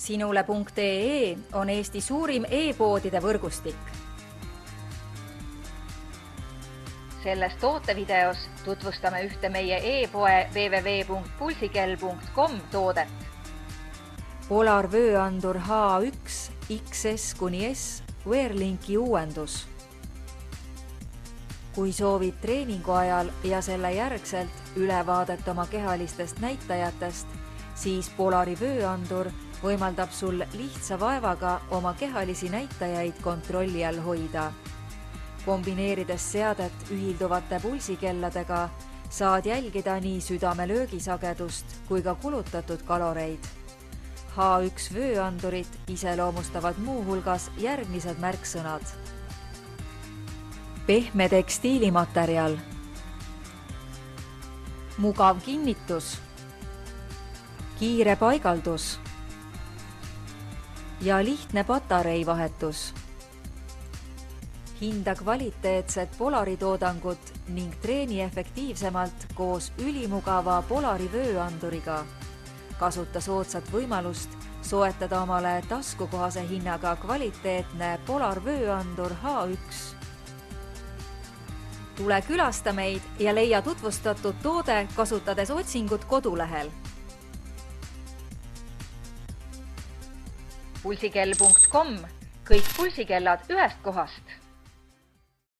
Sinule.ee on Eesti suurim e-poodide võrgustik. Selles tootevideos tutvustame ühte meie e-poe www.pulsikell.com toodet. Polar vööandur H1 XS-S Wearlinki uuendus. Kui soovid treeningu ajal ja selle järgselt ülevaadet oma kehalistest näitajatest, siis Polari vööandur võimaldab sul lihtsa vaevaga oma kehalisi näitajaid kontrolli all hoida. Kombineerides seadet ühilduvate pulsikelladega saad jälgida nii südame löögisagedust kui ka kulutatud kaloreid. H1 vööandurit iseloomustavad muu hulgas järgmised märksõnad. Pehme tekstiilimaterjal, mugav kinnitus, kiire paigaldus ja lihtne patarei vahetus. Hinda kvaliteetset Polari toodangut ning treeni efektiivsemalt koos ülimugava Polari vööanduriga. Kasuta soodsat võimalust soetada omale taskukohase hinnaga kvaliteetne Polar vööandur H1. Tule külasta meid ja leia tutvustatud toode kasutades otsingut kodulehel. Pulsikell.com, kõik pulsikellad ühest kohast.